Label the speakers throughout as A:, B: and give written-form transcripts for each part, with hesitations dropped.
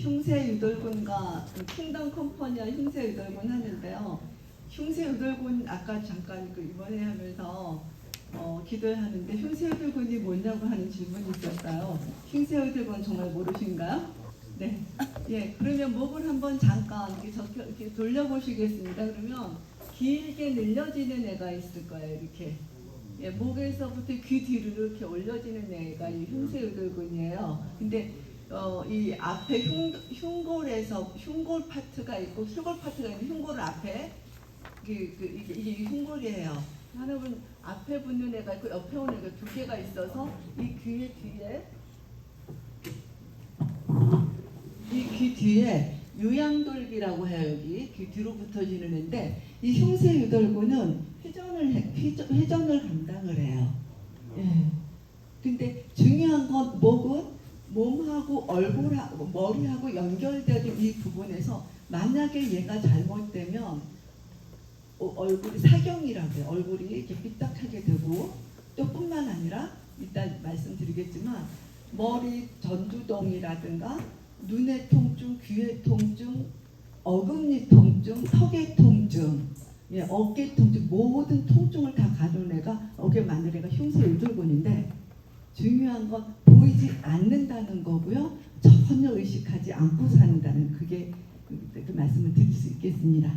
A: 흉쇄유돌근과 킹덤 컴퍼니와 흉쇄유돌근 하는데요. 흉쇄유돌근 아까 잠깐 이번에 하면서 기도를 하는데 흉쇄유돌근이 뭐냐고 하는 질문이 있었어요. 흉쇄유돌근 정말 모르신가요? 네. 예, 그러면 목을 한번 잠깐 이렇게 돌려보시겠습니다. 그러면 길게 늘려지는 애가 있을 거예요. 이렇게. 예, 목에서부터 귀 뒤로 이렇게 올려지는 애가 이 흉쇄유돌근이에요. 근데 이 앞에 흉골에서 흉골 파트가 있고 흉골 파트가 있는 흉골 앞에 이게 흉골이에요. 하나는 앞에 붙는 애가 있고 옆에 오는 애가 두 개가 있어서 이 귀 뒤에 유양돌기라고 해요. 여기 귀 뒤로 붙어지는 애인데 이 흉쇄유돌근은 회전을 감당을 해요. 예. 근데 중요한 건 목은 몸하고 얼굴하고 머리하고 연결되는 이 부분에서 만약에 얘가 잘못되면 얼굴이 사경이라고 해요. 얼굴이 이렇게 삐딱하게 되고 또 뿐만 아니라 이따 말씀드리겠지만 머리 전두동이라든가 눈의 통증, 귀의 통증, 어금니 통증, 턱의 통증, 예, 어깨 통증 모든 통증을 다 가져온 애가 어깨 만든 애가 흉쇄유돌근인데 중요한 건 보이지 않는다는 거고요. 전혀 의식하지 않고 산다는 그게 그 말씀을 드릴 수 있겠습니다.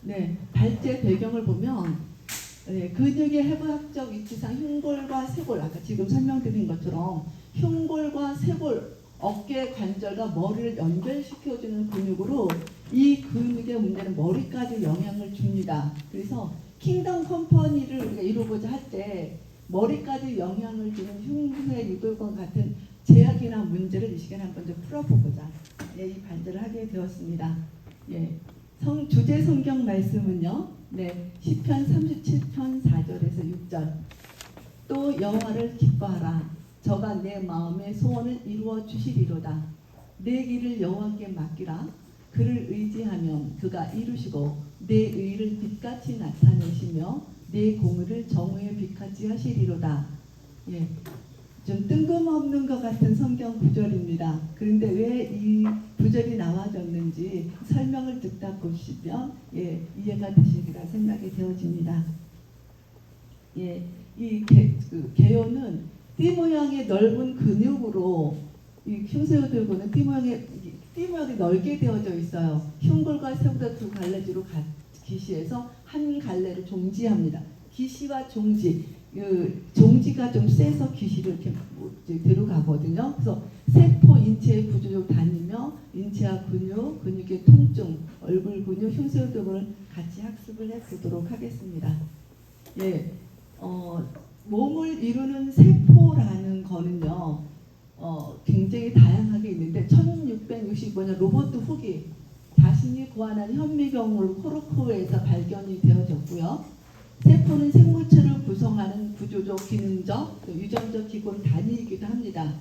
A: 네, 발제 배경을 보면 근육의 해부학적 위치상 흉골과 쇄골 아까 지금 설명드린 것처럼 흉골과 쇄골 어깨 관절과 머리를 연결시켜주는 근육으로 이 근육의 문제는 머리까지 영향을 줍니다. 그래서 킹덤 컴퍼니를 우리가 이루고자 할 때 머리까지 영향을 주는 흉쇄유돌근 같은 제약이나 문제를 이 시간에 한번 좀 풀어보고자 이 발제를 하게 되었습니다. 예, 주제 성경 말씀은요. 네, 시편 37편 4절에서 6절. 또 여호와를 기뻐하라. 저가 내 마음의 소원을 이루어 주시리로다. 내 길을 여호와께 맡기라. 그를 의지하면 그가 이루시고 내 의를 빛같이 나타내시며 내 공의를 정오의 빛같이 하시리로다. 예, 좀 뜬금없는 것 같은 성경 구절입니다. 그런데 왜 이 구절이 나와졌는지 설명을 듣다 보시면 이해가 되시리라 생각이 되어집니다. 예, 이 개요는 띠 모양의 넓은 근육으로 이 흉쇄유돌근은 띠 모양이 넓게 되어져 있어요. 흉골과 쇄골과 두 갈래지로 기시해서 한 갈래로 종지합니다. 기시와 종지, 종지가 좀 세서 기시를 이렇게 들어가거든요. 그래서 세포 인체의 구조로 다니며 인체와 근육의 통증, 얼굴 근육, 흉쇄유돌근을 같이 학습을 해보도록 하겠습니다. 예, 몸을 이루는 세포라는 거는요, 굉장히 다양하게 있는데 1665년 로버트 훅이 자신이 고안한 현미경으로 코르크에서 발견이 되어졌고요. 세포는 생물체를 구성하는 구조적, 기능적, 유전적 기본 단위이기도 합니다.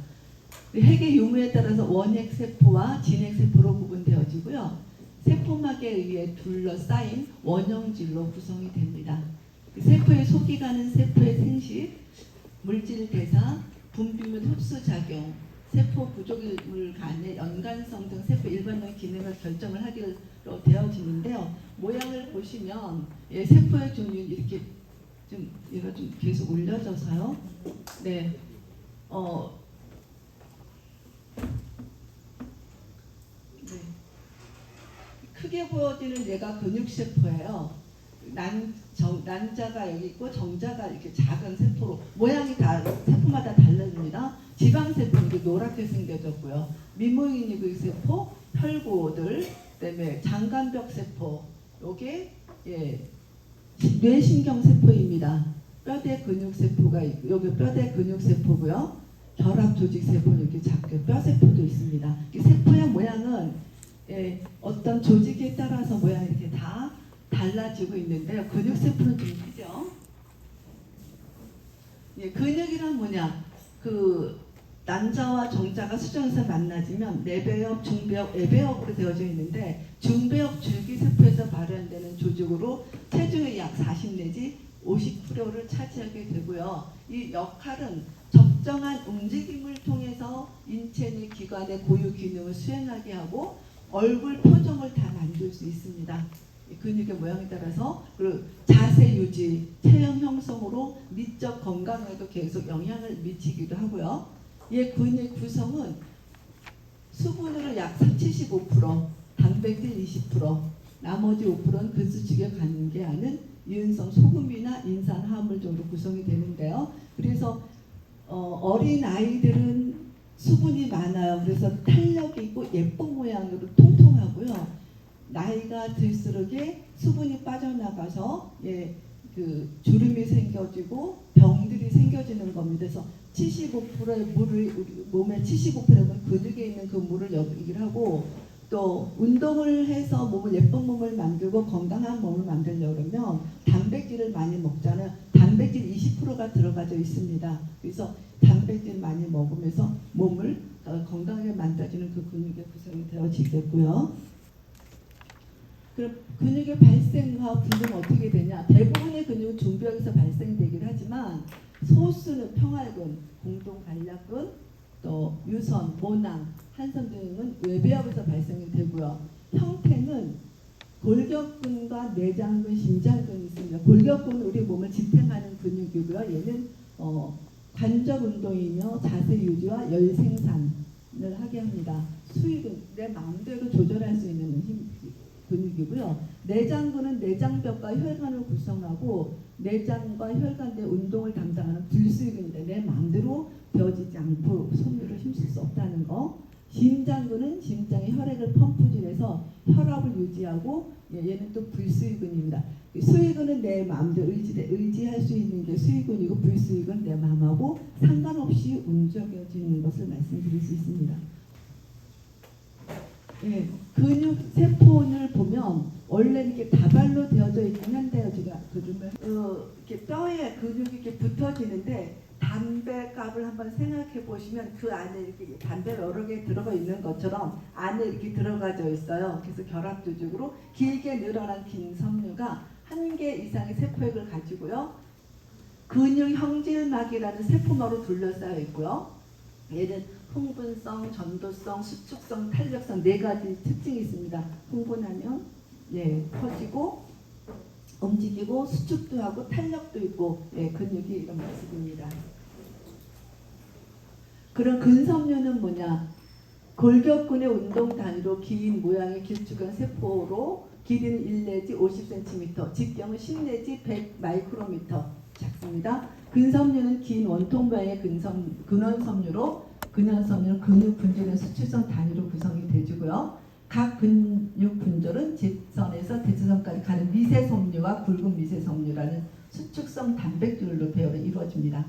A: 핵의 유무에 따라서 원핵세포와 진핵세포로 구분되어지고요. 세포막에 의해 둘러싸인 원형질로 구성이 됩니다. 세포의 속기관은 세포의 생식, 물질 대사, 분비 및 흡수작용, 세포 구조물 간의 연관성 등 세포 일반적인 기능을 결정을 하기로 되어지는데요. 모양을 보시면 세포의 종류는 이렇게 얘가 좀 계속 올려져서요. 네, 크게 보여지는 얘가 근육세포예요. 난자가 여기 있고 정자가 이렇게 작은 세포로 모양이 다 세포마다 달라집니다. 지방세포는 이렇게 노랗게 생겨졌고요. 미모인이그 세포, 혈구들, 그다음에 장간벽 세포, 요게 뇌신경세포입니다. 뼈대 근육세포가 있고 여기 뼈대 근육세포고요. 결합조직세포는 이렇게 작게 뼈세포도 있습니다. 이 세포의 모양은 어떤 조직에 따라서 모양이 이렇게 다 달라지고 있는데요. 근육세포는 좀 크죠. 근육이란 뭐냐? 난자와 정자가 수정에서 만나지면 내배역, 중배역, 외배역으로 되어져 있는데 중배역 줄기세포에서 발현되는 조직으로 체중의 약 40 내지 50%를 차지하게 되고요. 이 역할은 적정한 움직임을 통해서 인체 내 기관의 고유 기능을 수행하게 하고 얼굴 표정을 다 만들 수 있습니다. 근육의 모양에 따라서 그리고 자세 유지, 체형 형성으로 미적 건강에도 계속 영향을 미치기도 하고요. 이 근육 구성은 수분으로 약 75%, 단백질 20%, 나머지 5%는 근수축에 관계하는 유연성 소금이나 인산화합물 정도 구성이 되는데요. 그래서 어린 아이들은 수분이 많아요. 그래서 탄력이 있고 예쁜 모양으로 통통하고요. 나이가 들수록에 수분이 빠져나가서 그 주름이 생겨지고 병들이 생겨지는 겁니다. 그래서 75%의 물을 우리 몸의 75%는 근육에 있는 그 물을 얘기를 하고 또 운동을 해서 몸을 예쁜 몸을 만들고 건강한 몸을 만들려고 그러면 단백질을 많이 먹잖아요. 단백질 20%가 들어가져 있습니다. 그래서 단백질 많이 먹으면서 몸을 건강하게 만들어주는 그 근육의 구성이 되어지겠고요. 근육의 발생과 분류는 어떻게 되냐? 대부분의 근육은 중부역에서 발생되긴 하지만 소수는 평활근, 공동간략근, 또 유선, 모낭, 한선 등은 외부역에서 발생이 되고요. 형태는 골격근과 내장근, 심장근이 있습니다. 골격근은 우리 몸을 지탱하는 근육이고요. 얘는 관절 운동이며 자세 유지와 열 생산을 하게 합니다. 수익은 내 마음대로 조절할 수 있는 근육이고요. 내장근은 내장벽과 혈관을 구성하고 내장과 혈관 내 운동을 담당하는 불수익근인데 내 마음대로 되어지지 않고 손으로 힘쓸 수 없다는 거. 심장근은 심장의 혈액을 펌프질해서 혈압을 유지하고 얘는 또 불수익근입니다. 수익근은 내 마음대로 의지할 수 있는 게 수익근이고 불수익은 내 마음하고 상관없이 움직여지는 것을 말씀드릴 수 있습니다. 근육 세포를 보면 원래 이렇게 다발로 되어져 있긴 한데요. 제가 그러면 이렇게 뼈에 근육이 이렇게 붙어지는데 담배값을 한번 생각해 보시면 그 안에 이렇게 담배 여러 개 들어가 있는 것처럼 안에 이렇게 들어가져 있어요. 그래서 결합 조직으로 길게 늘어난 긴 섬유가 한 개 이상의 세포액을 가지고요. 근육 형질막이라는 세포막으로 둘러싸여 있고요. 얘는 흥분성, 전도성, 수축성, 탄력성 네 가지 특징이 있습니다. 흥분하면 커지고 움직이고 수축도 하고 탄력도 있고 근육이 이런 모습입니다. 그런 근섬유는 뭐냐? 골격근의 운동 단위로 긴 모양의 길쭉한 세포로 길이는 1 내지 50cm, 직경은 10 내지 100 마이크로미터 작습니다. 근섬유는 긴 원통 모양의 근원섬유로 근원섬유는 근육 분절의 수축성 단위로 구성이 되고요. 각 근육 분절은 직선에서 대치선까지 가는 미세섬유와 굵은 미세섬유라는 수축성 단백질로 배열이 이루어집니다.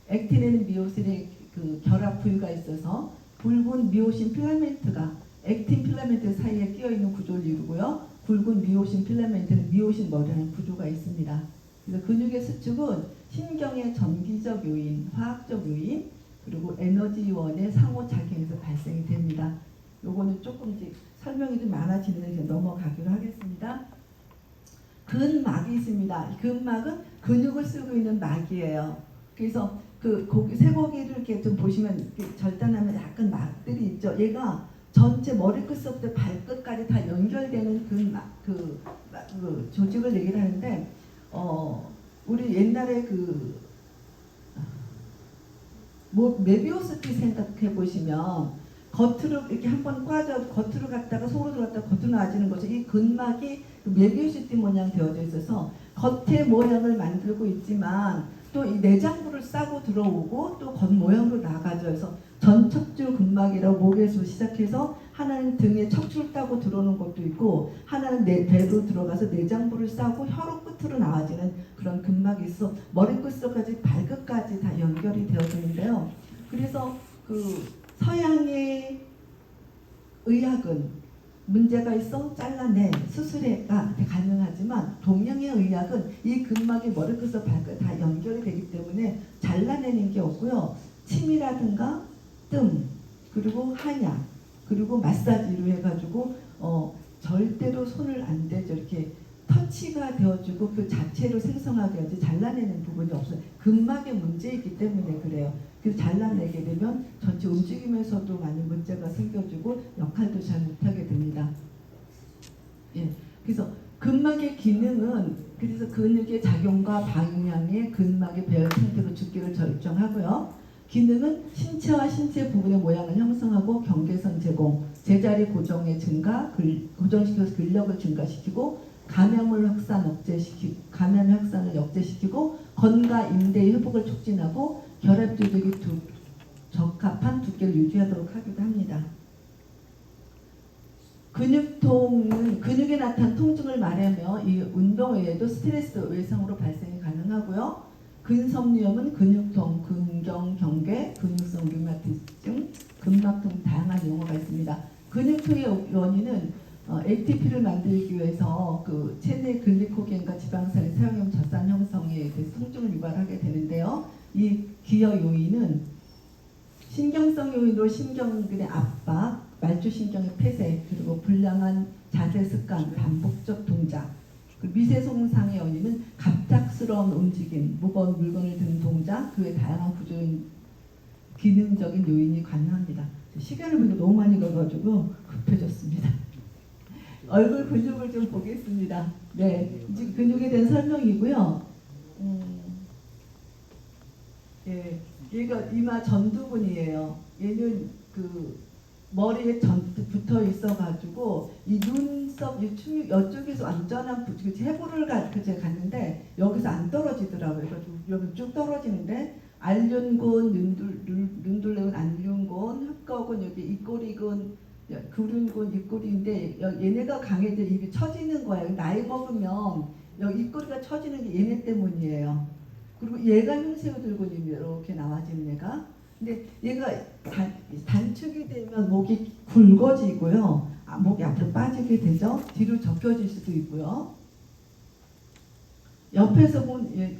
A: 액틴에는 미오신의 그 결합 부위가 있어서 굵은 미오신 필라멘트가 액틴 필라멘트 사이에 끼어 있는 구조를 이루고요. 굵은 미오신 필라멘트는 미오신 머리라는 구조가 있습니다. 그래서 근육의 수축은 신경의 전기적 요인, 화학적 요인, 그리고 에너지원의 상호작용에서 발생이 됩니다. 요거는 조금씩 설명이 좀 많아지는데 넘어가기로 하겠습니다. 근막이 있습니다. 근막은 근육을 쓰고 있는 막이에요. 그래서 그 쇠고기를 이렇게 좀 보시면 이렇게 절단하면 약간 막들이 있죠. 얘가 전체 머리끝부터 발끝까지 다 연결되는 그 조직을 얘기를 하는데 우리 옛날에 메비우스티 생각해 보시면 겉으로 이렇게 한번 꽈져 겉으로 갔다가 속으로 들어갔다가 겉으로 나와지는 것이 이 근막이 메비우스티 모양 되어져 있어서 겉의 모양을 만들고 있지만 또 이 내장부를 싸고 들어오고 또 겉 모양으로 나가죠. 그래서 전척주 근막이라고 목에서 시작해서 하나는 등에 척추를 따고 들어오는 것도 있고 하나는 배로 들어가서 내장부를 싸고 혀로 끝으로 나와지는 그런 근막이 있어 머리끝까지 발끝까지 다 연결이 되어지는데요. 그래서 그 서양의 의학은 문제가 있어 잘라내 수술해가 가능하지만 동양의 의학은 이 근막이 머리끝에서 발끝 다 연결이 되기 때문에 잘라내는 게 없고요. 침이라든가 뜸 그리고 한약 그리고 마사지로 해가지고 절대로 손을 안 대죠. 이렇게
B: 터치가 되어주고 그 자체로 생성하게 잘라내는 부분이 없어요. 근막의 문제이기 때문에 그래요. 그래서 잘라내게 되면 전체 움직임에서도 많이 문제가 생겨주고 역할도 잘 못하게 됩니다. 예, 그래서 근막의 기능은 그래서 근육의 작용과 방향에 근막의 배열 상태로 주기를 결정하고요. 기능은 신체와 신체 부분의 모양을 형성하고 경계선 제공, 제자리 고정의 증가, 고정시켜서 근력을 증가시키고 감염을 감염 확산을 억제시키고 건과 인대의 회복을 촉진하고 결합 조직이 적합한 두께를 유지하도록 하기도 합니다. 근육통은 근육에 나타난 통증을 말하며 이 운동 외에도 스트레스 외상으로 발생이 가능하고요. 근섬유염은 근육통, 근경, 경계, 근육성 류마티즘, 근막통 다양한 용어가 있습니다. 근육통의 원인은 ATP를 만들기 위해서 그 체내 글리코겐과 지방산의 사용량 젖산 형성에 대해서 통증을 유발하게 되는데요. 이 기여 요인은 신경성 요인으로 신경근의 압박, 말초신경의 폐쇄, 그리고 불량한 자세 습관, 반복적 동작, 미세손상의 원인은 갑작스러운 움직임, 무거운 물건을 드는 동작, 그 외 다양한 구조인 기능적인 요인이 가능합니다. 시간을 보니까 너무 많이 가가지고 급해졌습니다. 얼굴 근육을 좀 보겠습니다. 네, 지금 근육에 대한 설명이고요. 예, 얘가 이마 전두근이에요. 얘는 그 머리에 붙어 있어가지고 이 눈썹 이쪽에서 완전한 해부를 제가 갔는데 여기서 안 떨어지더라고요. 그래서 여기 쭉 떨어지는데 알륜근, 눈둘레근, 안륜근, 흡거근, 여기 입꼬리근, 구륜근, 입꼬리인데 얘네가 강해져 입이 처지는 거예요. 나이 먹으면 여기 입꼬리가 처지는 게 얘네 때문이에요. 그리고 얘가 흉쇄유들근이 이렇게 나와지는 얘가. 근데 얘가 단축이 되면 목이 굵어지고요. 목이 앞으로 빠지게 되죠. 뒤로 접혀질 수도 있고요. 옆에서 본 얘,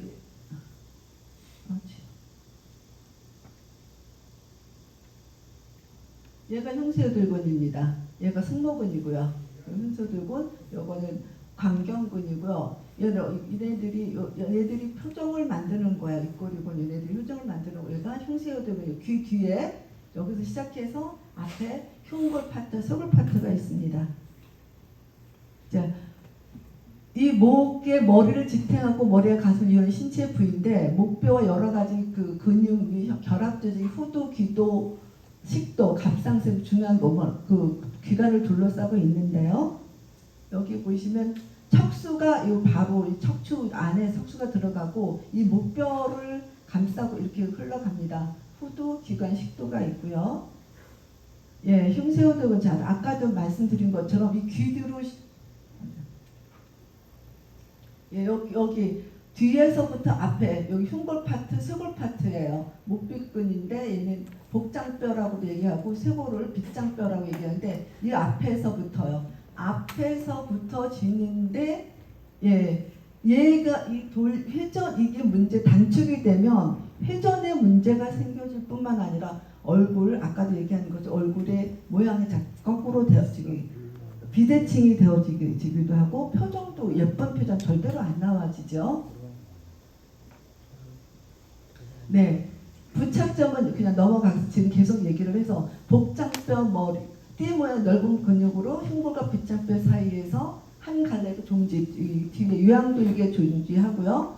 B: 얘가 흉쇄유들근입니다. 얘가 승모근이고요. 흉쇄유들근, 요거는 광경근이고요. 얘네들이 표정을 만드는 거야. 입꼬리근 얘네들이 표정을 만드는 거. 얘가 흉쇄유들근 귀 뒤에 여기서 시작해서 앞에 흉골 파트, 쇄골 파트가 있습니다. 자, 이 목에 머리를 지탱하고 머리에 가슴을 이루는 신체 부위인데 목뼈와 여러 가지 그 근육이 결합 조직이 후두, 기도, 식도, 갑상선 중요한 그 기관을 둘러싸고 있는데요. 여기 보시면 척수가 바로 이 척추 안에 척수가 들어가고 이 목뼈를 감싸고 이렇게 흘러갑니다. 후두, 기관, 식도가 있고요. 예, 흉쇄유들근 잘 아까도 말씀드린 것처럼 이 귀 뒤로 예, 여기 뒤에서부터 앞에 여기 흉골 파트, 쇄골 파트예요. 목비근인데 얘는 복장뼈라고도 얘기하고 쇄골을 빗장뼈라고 얘기하는데 이 앞에서부터요. 앞에서부터 지는데 예, 얘가 이 회전 이게 문제 단축이 되면 회전에 문제가 생겨질 뿐만 아니라 얼굴 아까도 얘기한 것처럼 얼굴의 모양이 거꾸로 되어지고 비대칭이 되어지기도 하고 표정도 예쁜 표정 절대로 안 나와지죠. 네, 부착점은 그냥 넘어가서 지금 계속 얘기를 해서 복장뼈 머리 띠 모양 넓은 근육으로 흉골과 빗장뼈 사이에서 한 갈래로 뒤에 유양근육에 존재하고요.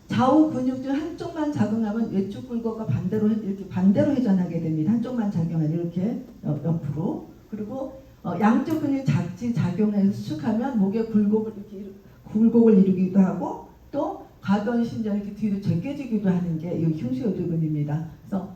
B: 좌우 근육 중 한쪽만 작용하면 외축 굴곡과 반대로 이렇게 반대로 회전하게 됩니다. 한쪽만 작용하면 이렇게 옆으로. 그리고 양쪽 근육이 작용해서 수축하면 목의 굴곡을 이루기도 하고 또 과도한 심장이 이렇게 뒤로 제껴지기도 하는 게 이 흉쇄유들근입니다. 그래서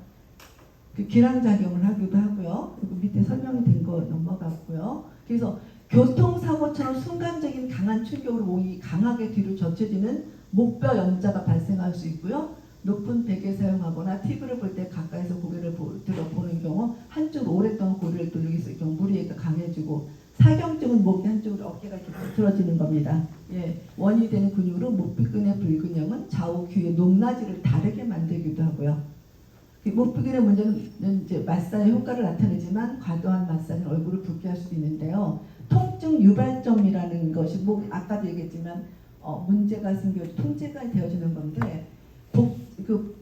B: 그 기량작용을 하기도 하고요. 그리고 밑에 설명이 된 거 넘어갔고요. 그래서 교통사고처럼 순간적인 강한 충격으로 몸이 강하게 뒤로 젖혀지는 목뼈 염자가 발생할 수 있고요. 높은 베개 사용하거나 TV를 볼 때 가까이서 고개를 들어보는 경우 한쪽으로 오랫동안 고개를 돌리게 있을 경우 무리가 강해지고 사경증은 목이 한쪽으로 어깨가 이렇게 비틀어지는 겁니다. 예, 원인이 되는 근육으로 목비근의 불균형은 좌우 귀의 높낮이를 다르게 만들기도 하고요. 목비근의 문제는 이제 마사지 효과를 나타내지만 과도한 마사지는 얼굴을 붓게 할 수도 있는데요. 통증 유발점이라는 것이 뭐 아까도 얘기했지만 문제가 생겨 통제가 되어지는 건데 그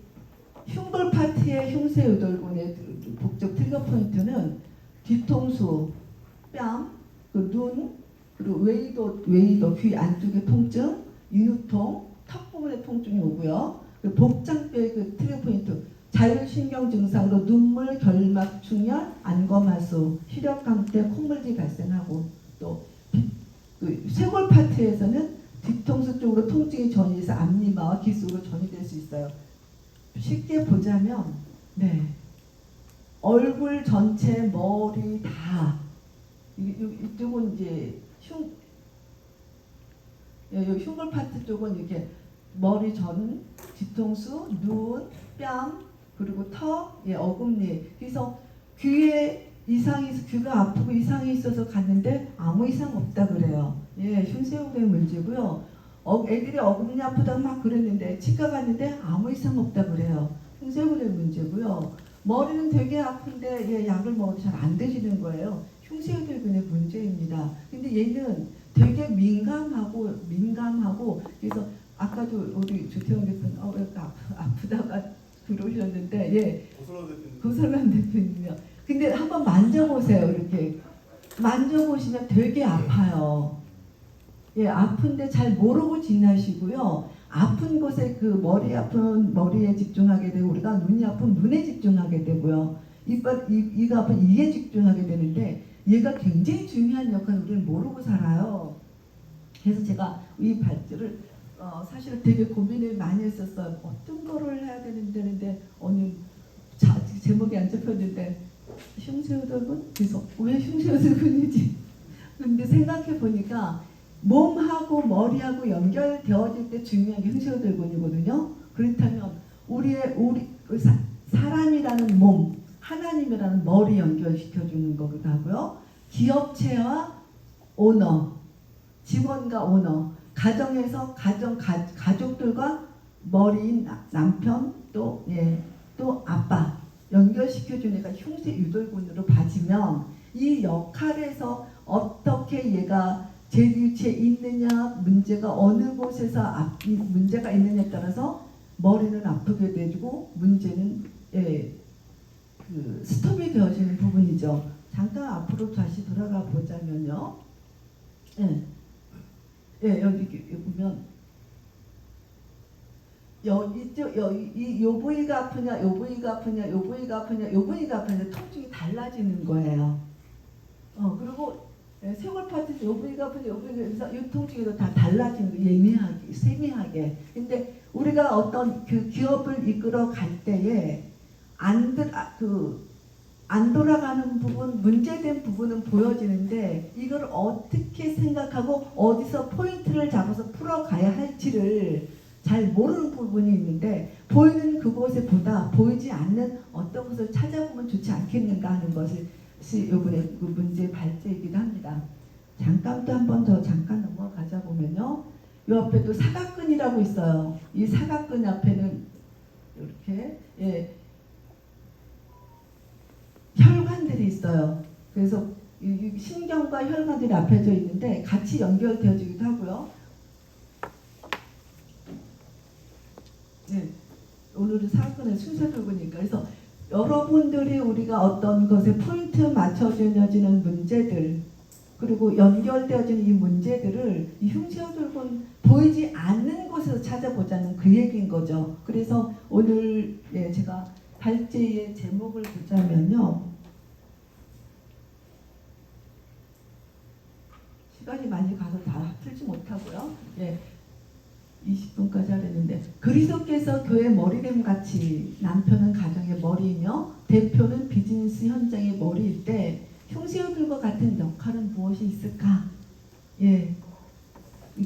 B: 흉골 파트의 흉쇄유돌근의 복적 트리거 포인트는 뒤통수, 뺨, 그 눈, 그리고 웨이도 귀 안쪽의 통증, 인후통, 턱 부분의 통증이 오고요. 그 복장뼈의 그 트리거 포인트 자율신경 증상으로 눈물, 결막 충혈, 안검하수, 시력감퇴, 콧물이 발생하고 또 그 쇄골 파트에서는 뒤통수 쪽으로 통증이 전이해서 앞니마와 귀 속으로 전이될 수 있어요. 쉽게 보자면 얼굴 전체, 머리 다 이쪽은 이제 흉골 파트 쪽은 이렇게 머리 전, 뒤통수, 눈, 뺨 그리고 턱, 어금니. 그래서 귀에 이상이 귀가 아프고 이상이 있어서 갔는데 아무 이상 없다 그래요. 흉쇄유돌의 문제고요. 애들이 어금니 아프다 막 그랬는데 치과 갔는데 아무 이상 없다 그래요. 흉쇄유돌의 문제고요. 머리는 되게 아픈데 약을 먹어도 잘 안 드시는 거예요. 흉쇄유돌근의 문제입니다. 근데 얘는 되게 민감하고 그래서 아까도 우리 조태영 대표님 왜 아프다가 그러셨는데 고설란 대표님이요. 근데 한번 만져보세요. 이렇게 만져보시면 되게 아파요. 아픈데 잘 모르고 지나시고요. 아픈 곳에 그 머리 아픈 머리에 집중하게 되고 우리가 눈이 아픈 눈에 집중하게 되고요. 이가 아픈 이에 집중하게 되는데 얘가 굉장히 중요한 역할을 우리는 모르고 살아요. 그래서 제가 이 발주를 사실 되게 고민을 많이 했었어요. 어떤 거를 해야 되는데 어느 제목이 안 잡혔는데 흉쇄유돌근? 그래서 왜 흉쇄유돌근이지? 근데 생각해 보니까 몸하고 머리하고 연결되어질 때 중요한 게 흉쇄유돌근이거든요. 그렇다면 우리 사람이라는 몸, 하나님이라는 머리 연결시켜주는 거기도 하고요. 기업체와 오너, 직원과 오너, 가정에서 가족들과 머리인 남편 또 아빠 연결시켜주니까 흉쇄유돌근으로 봐지면 이 역할에서 어떻게 얘가 제 위치에 있느냐, 문제가 어느 곳에서 문제가 있느냐에 따라서 머리는 아프게 되고 문제는 그 스톱이 되어지는 부분이죠. 잠깐 앞으로 다시 돌아가 보자면요. 여기 보면 요 부위가 아프냐, 요 부위가 아프냐, 요 부위가 아프냐, 요 부위가 아프냐 통증이 달라지는 거예요. 그리고 쇄골 파트에서 요 부위가 아프냐, 요 부위가 그래서 이 통증이 다 달라지는 거예요. 예민하게, 세미하게. 근데 우리가 어떤 그 기업을 이끌어 갈 때에 안 돌아가는 부분, 문제된 부분은 보여지는데 이걸 어떻게 생각하고 어디서 포인트를 잡아서 풀어가야 할지를 잘 모르는 부분이 있는데 보이는 그곳에 보다 보이지 않는 어떤 것을 찾아보면 좋지 않겠는가 하는 것이 이번에 그 문제의 발제이기도 합니다. 잠깐 또 한 번 더 잠깐 넘어가자 보면요. 이 앞에 또 사각근이라고 있어요. 이 사각근 앞에는 이렇게 혈관들이 있어요. 그래서 이 신경과 혈관들이 앞에져 있는데 같이 연결되어지기도 하고요. 오늘은 사건의 순서돌보니까 그래서 여러분들이 우리가 어떤 것에 포인트 맞춰져지는 문제들 그리고 연결되어지는 이 문제들을 이 흉쇄유돌근 보이지 않는 곳에서 찾아보자는 그 얘기인 거죠. 그래서 오늘 제가 발제의 제목을 보자면요. 시간이 많이 가서 다 풀지 못하고요. 20분까지 하려는데 그리스도께서 교회 머리됨 같이 남편은 가정의 머리이며 대표는 비즈니스 현장의 머리일 때 흉쇄유돌과 같은 역할은 무엇이 있을까? 이게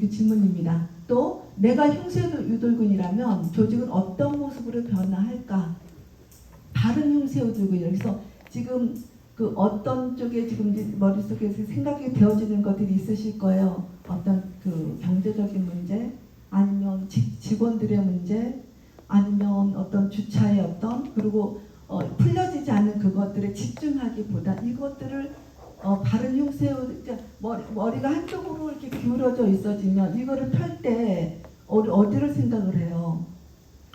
B: 질문입니다. 또 내가 흉쇄유돌근이라면 조직은 어떤 모습으로 변화할까? 다른 흉쇄유돌근이라 그래서 지금 그 어떤 쪽에 지금 머릿속에서 생각이 되어지는 것들이 있으실 거예요. 어떤 그 경제적인 문제 아니면 직원들의 문제 아니면 어떤 주차의 어떤 그리고 풀려지지 않는 그것들에 집중하기보다 이것들을 바른 흉쇄 머리가 한쪽으로 이렇게 기울어져 있어지면 이거를 펼 때 어디를 생각을 해요?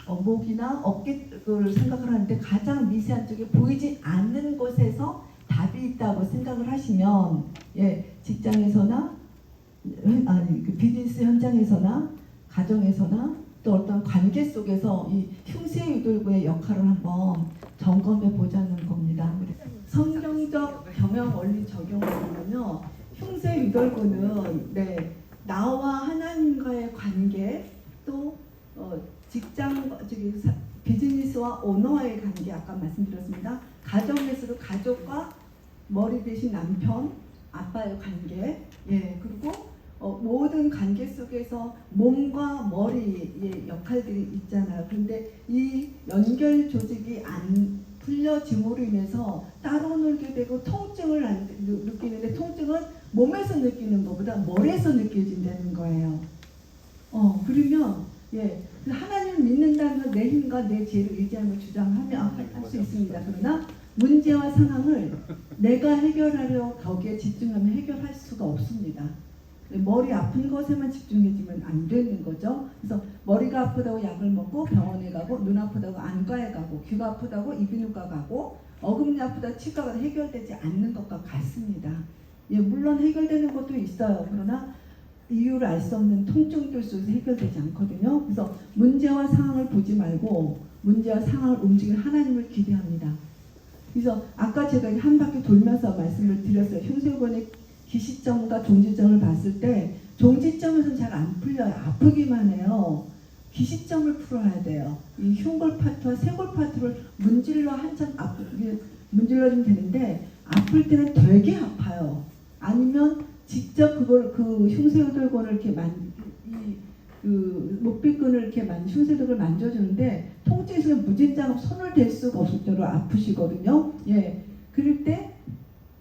B: 목이나 어깨를 생각을 하는데 가장 미세한 쪽에 보이지 않는 곳에서 답이 있다고 생각을 하시면 직장에서나 아니 그 비즈니스 현장에서나 가정에서나 또 어떤 관계 속에서 이 흉쇄 유돌구의 역할을 한번 점검해 보자는 겁니다. 성경적 경영 원리 적용을 보면요, 흉쇄 유돌구는 나와 하나님과의 관계 또 직장 비즈니스와 오너와의 관계 아까 말씀드렸습니다. 가정에서도 가족과 머리 대신 남편, 아빠의 관계, 그리고 모든 관계 속에서 몸과 머리의 역할들이 있잖아요. 그런데 이 연결 조직이 안 풀려짐으로 인해서 따로 놀게 되고 통증을 느끼는데 통증은 몸에서 느끼는 것보다 머리에서 느껴진다는 거예요. 그러면 하나님을 믿는다면 내 힘과 내 지혜를 의지하며 주장하며 할 수 있습니다. 그러나 문제와 상황을 내가 해결하려 거기에 집중하면 해결할 수가 없습니다. 머리 아픈 것에만 집중해지면 안 되는 거죠. 그래서 머리가 아프다고 약을 먹고 병원에 가고, 눈 아프다고 안과에 가고, 귀가 아프다고 이비인후과 가고, 어금니 아프다고 치과 가도 해결되지 않는 것과 같습니다. 물론 해결되는 것도 있어요. 그러나 이유를 알 수 없는 통증들 속에서 해결되지 않거든요. 그래서 문제와 상황을 보지 말고 문제와 상황을 움직이는 하나님을 기대합니다. 그래서 아까 제가 한 바퀴 돌면서 말씀을 드렸어요. 흉쇄유골의 기시점과 종지점을 봤을 때 종지점에서는 잘 안 풀려요. 아프기만 해요. 기시점을 풀어야 돼요. 이 흉골 파트와 쇄골 파트를 문질러 한참 문질러주면 되는데 아플 때는 되게 아파요. 아니면 직접 그 흉쇄유돌근을 이렇게 목비근을 이렇게 흉쇄유돌근을 만져주는데 통증에서는 무진장 손을 댈 수가 없을 정도로 아프시거든요. 그럴 때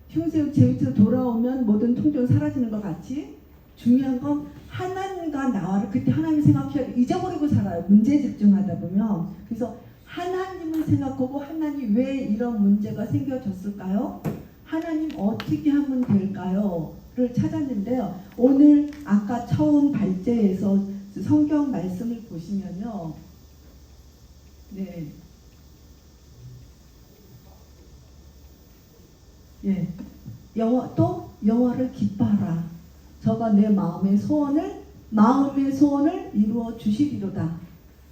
B: 흉쇄 제위치로 돌아오면 모든 통증이 사라지는 것 같이 중요한 건 하나님과 나와를 그때 하나님 생각해야 잊어버리고 살아요. 문제에 집중하다 보면. 그래서 하나님을 생각하고 하나님 왜 이런 문제가 생겨졌을까요? 하나님 어떻게 하면 될까요? 를 찾았는데요. 오늘 아까 처음 발제에서 성경 말씀을 보시면요. 여호와를 기뻐하라. 저가 내 마음의 소원을 이루어 주시리로다.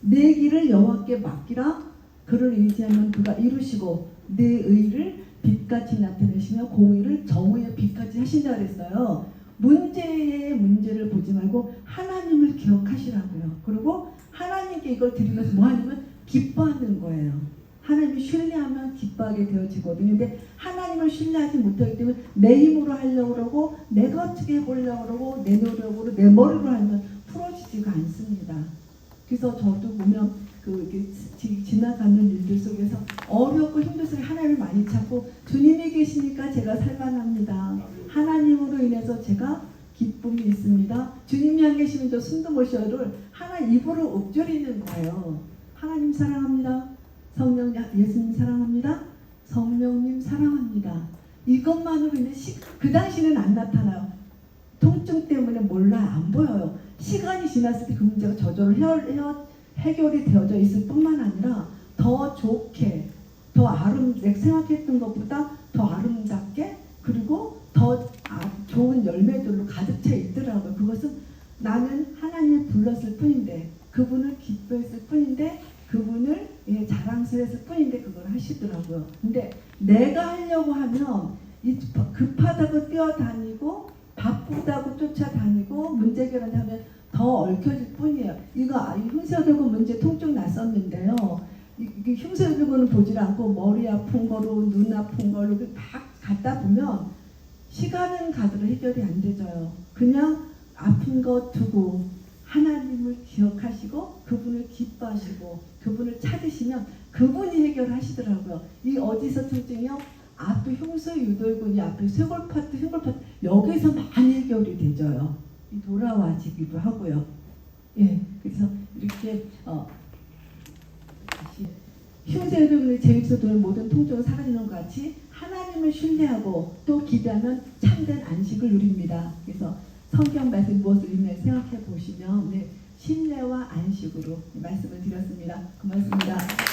B: 내 길을 여호와께 맡기라. 그를 의지하면 그가 이루시고 내 의를 빛같이 나타내시며 공의를 정의의 빛같이 하신다 그랬어요. 문제를 보지 말고 하나님을 기억하시라고요. 그리고 하나님께 이걸 드리면서 뭐 하냐면 기뻐하는 거예요. 하나님을 신뢰하면 기뻐하게 되어지거든요. 근데 하나님을 신뢰하지 못하기 때문에 내 힘으로 하려고 그러고 내가 어떻게 해보려고 그러고 내 노력으로 내 머리로 하면 풀어지지가 않습니다. 그래서 저도 보면 지나가는 일들 속에서 어렵고 힘들 속에 하나님을 많이 찾고 주님이 계시니까 제가 살만합니다. 하나님으로 인해서 제가 기쁨이 있습니다. 주님이 안 계시면 저 숨도 못 쉬어를 하나 입으로 읊조리는 거예요. 하나님 사랑합니다. 성령 예수님 사랑합니다. 성령님 사랑합니다. 이것만으로 인해 그 당시는 안 나타나요. 통증 때문에 몰라요. 안 보여요. 시간이 지났을 때 그 문제가 저절로 해결이 되어져 있을 뿐만 아니라 더 좋게, 내가 생각했던 것보다 더 아름답게 그리고 더 좋은 열매들로 가득 차 있더라고요. 그것은 나는 하나님을 불렀을 뿐인데 그분을 기뻐했을 뿐인데 그분을 자랑스러웠을 뿐인데 그걸 하시더라고요. 근데 내가 하려고 하면 급하다고 뛰어다니고 바쁘다고 쫓아다니고 문제 해결하면 더 얽혀질 뿐이에요. 흉쇄유돌근 문제 통증 났었는데요. 흉쇄유돌근을 보질 않고 머리 아픈 거로 눈 아픈 걸로 막 갖다 보면 시간은 가도록 해결이 안 되져요. 그냥 아픈 거 두고 하나님을 기억하시고 그분을 기뻐하시고 그분을 찾으시면 그분이 해결하시더라고요. 이 어디서 통증이요? 앞에 흉쇄유돌근이 앞에 쇄골 파트 여기서 많이 해결이 되져요. 돌아와지기도 하고요. 그래서 이렇게 흉쇄유돌근의 제위치로 도는 모든 통증은 사라지는 것 같이 하나님을 신뢰하고 또 기대하면 참된 안식을 누립니다. 그래서 성경 말씀 무엇을 있냐 생각해 보시면 네, 신뢰와 안식으로 말씀을 드렸습니다. 고맙습니다.